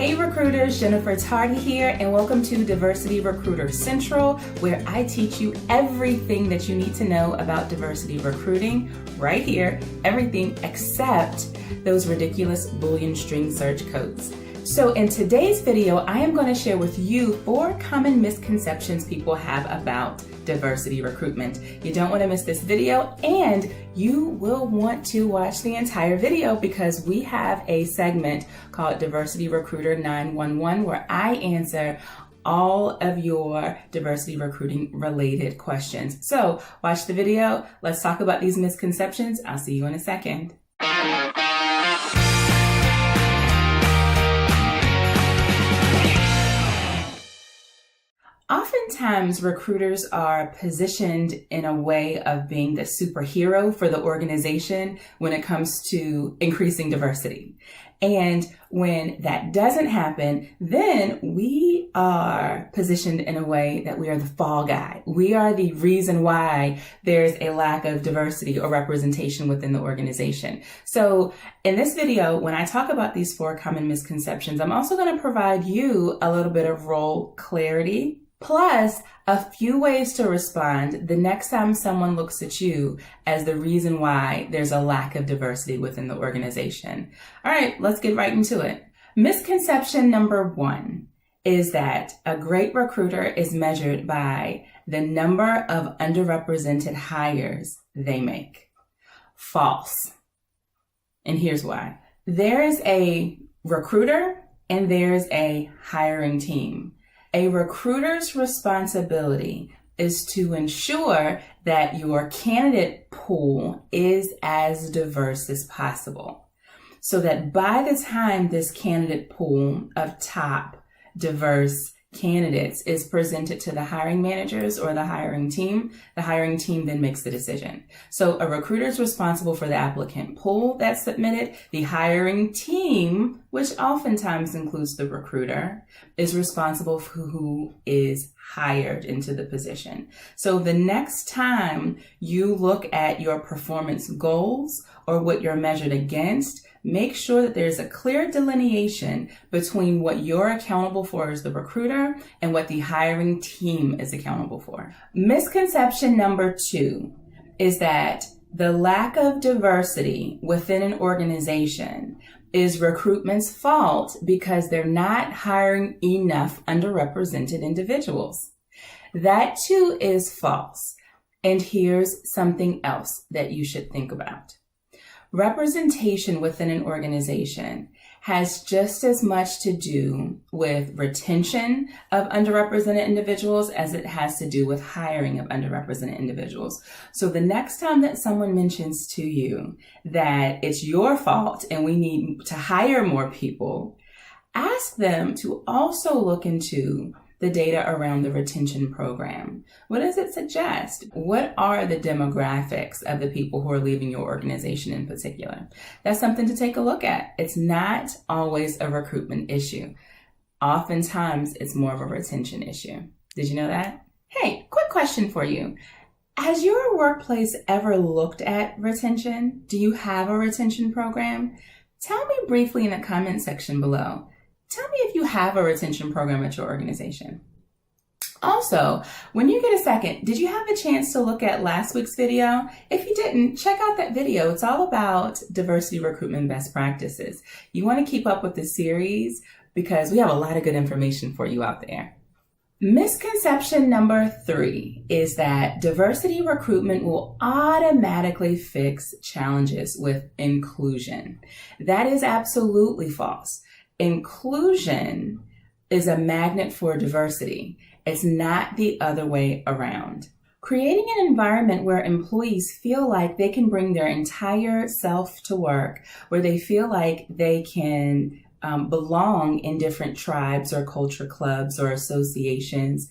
Hey recruiters, Jennifer Tardy here, and welcome to Diversity Recruiter Central, where I teach you everything that you need to know about diversity recruiting right here, everything except those ridiculous Boolean string search codes. So in today's video, I am going to share with you 4 common misconceptions people have about diversity recruitment. You don't want to miss this video, and you will want to watch the entire video because we have a segment called Diversity Recruiter 911 where I answer all of your diversity recruiting related questions. So watch the video. Let's talk about these misconceptions. I'll see you in a second. Oftentimes, recruiters are positioned in a way of being the superhero for the organization when it comes to increasing diversity. And when that doesn't happen, then we are positioned in a way that we are the fall guy. We are the reason why there's a lack of diversity or representation within the organization. So in this video, when I talk about these 4 common misconceptions, I'm also going to provide you a little bit of role clarity, plus a few ways to respond the next time someone looks at you as the reason why there's a lack of diversity within the organization. All right, let's get right into it. Misconception number 1 is that a great recruiter is measured by the number of underrepresented hires they make. False. And here's why. There's a recruiter and there's a hiring team. A recruiter's responsibility is to ensure that your candidate pool is as diverse as possible, so that by the time this candidate pool of top diverse candidates is presented to the hiring managers or the hiring team then makes the decision. So a recruiter is responsible for the applicant pool that's submitted. The hiring team, which oftentimes includes the recruiter, is responsible for who is hired into the position. So the next time you look at your performance goals or what you're measured against, make sure that there's a clear delineation between what you're accountable for as the recruiter and what the hiring team is accountable for. Misconception number 2 is that the lack of diversity within an organization is recruitment's fault because they're not hiring enough underrepresented individuals. That too is false. And here's something else that you should think about. Representation within an organization has just as much to do with retention of underrepresented individuals as it has to do with hiring of underrepresented individuals. So the next time that someone mentions to you that it's your fault and we need to hire more people, ask them to also look into the data around the retention program. What does it suggest? What are the demographics of the people who are leaving your organization in particular? That's something to take a look at. It's not always a recruitment issue. Oftentimes, it's more of a retention issue. Did you know that? Hey, quick question for you. Has your workplace ever looked at retention? Do you have a retention program? Tell me briefly in the comment section below. Tell me if you have a retention program at your organization. Also, when you get a second, did you have a chance to look at last week's video? If you didn't, check out that video. It's all about diversity recruitment best practices. You want to keep up with the series because we have a lot of good information for you out there. Misconception number 3 is that diversity recruitment will automatically fix challenges with inclusion. That is absolutely false. Inclusion is a magnet for diversity. It's not the other way around. Creating an environment where employees feel like they can bring their entire self to work, where they feel like they can belong in different tribes or culture clubs or associations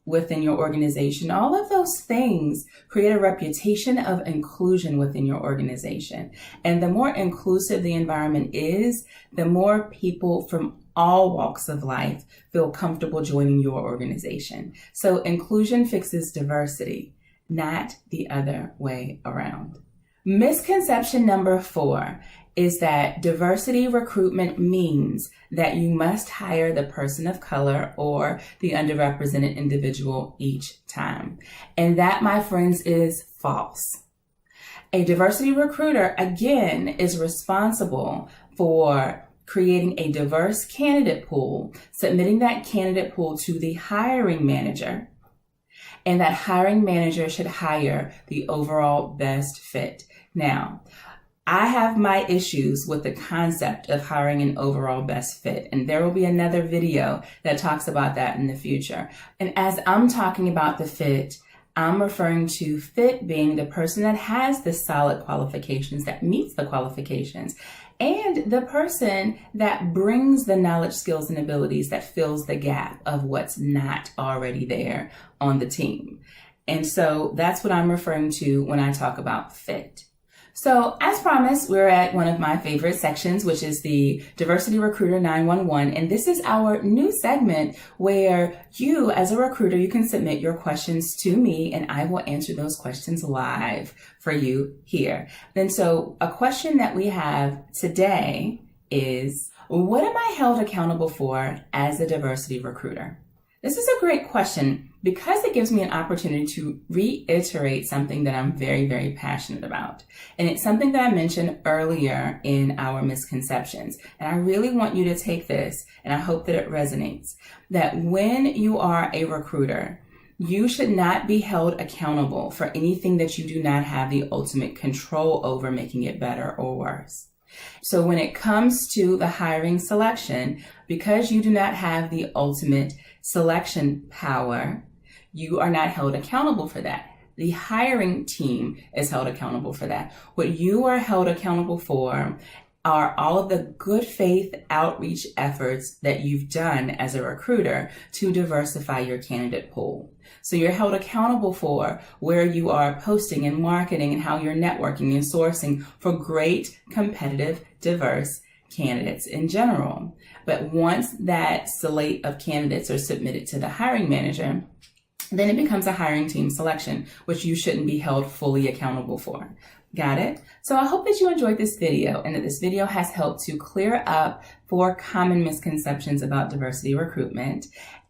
within your organization. All of those things create a reputation of inclusion within your organization. And the more inclusive the environment is, the more people from all walks of life feel comfortable joining your organization. So inclusion fixes diversity, not the other way around. Misconception number 4 is that diversity recruitment means that you must hire the person of color or the underrepresented individual each time. And that, my friends, is false. A diversity recruiter, again, is responsible for creating a diverse candidate pool, submitting that candidate pool to the hiring manager, and that hiring manager should hire the overall best fit. Now, I have my issues with the concept of hiring an overall best fit, and there will be another video that talks about that in the future. And as I'm talking about the fit, I'm referring to fit being the person that has the solid qualifications, that meets the qualifications, and the person that brings the knowledge, skills, and abilities that fills the gap of what's not already there on the team. And so that's what I'm referring to when I talk about fit. So as promised, we're at one of my favorite sections, which is the Diversity Recruiter 911. And this is our new segment where you, as a recruiter, you can submit your questions to me and I will answer those questions live for you here. And so a question that we have today is, what am I held accountable for as a diversity recruiter? This is a great question because it gives me an opportunity to reiterate something that I'm very, very passionate about. And it's something that I mentioned earlier in our misconceptions. And I really want you to take this, and I hope that it resonates, that when you are a recruiter, you should not be held accountable for anything that you do not have the ultimate control over, making it better or worse. So when it comes to the hiring selection, because you do not have the ultimate selection power, you are not held accountable for that. The hiring team is held accountable for that. What you are held accountable for are all of the good faith outreach efforts that you've done as a recruiter to diversify your candidate pool. So you're held accountable for where you are posting and marketing and how you're networking and sourcing for great, competitive, diverse candidates in general. But once that slate of candidates are submitted to the hiring manager, then it becomes a hiring team selection, which you shouldn't be held fully accountable for. Got it? So I hope that you enjoyed this video and that this video has helped to clear up 4 common misconceptions about diversity recruitment.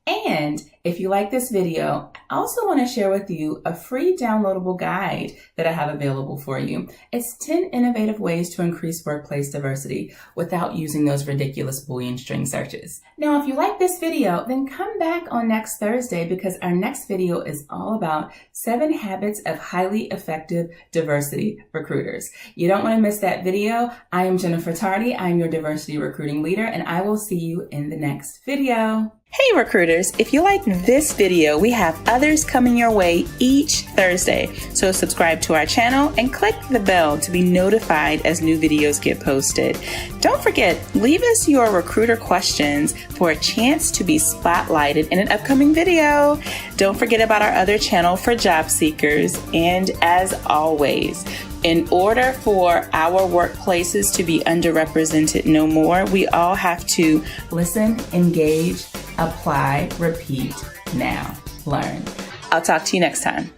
And if you like this video, I also want to share with you a free downloadable guide that I have available for you. It's 10 innovative ways to increase workplace diversity without using those ridiculous Boolean string searches. Now, if you like this video, then come back on next Thursday because our next video is all about 7 habits of highly effective diversity recruiters. You don't want to miss that video. I am Jennifer Tardy. I'm your diversity recruiting leader, and I will see you in the next video. Hey recruiters, if you like this video, we have others coming your way each Thursday. So subscribe to our channel and click the bell to be notified as new videos get posted. Don't forget, leave us your recruiter questions for a chance to be spotlighted in an upcoming video. Don't forget about our other channel for job seekers. And as always, in order for our workplaces to be underrepresented no more, we all have to listen, engage, apply, repeat, now, learn. I'll talk to you next time.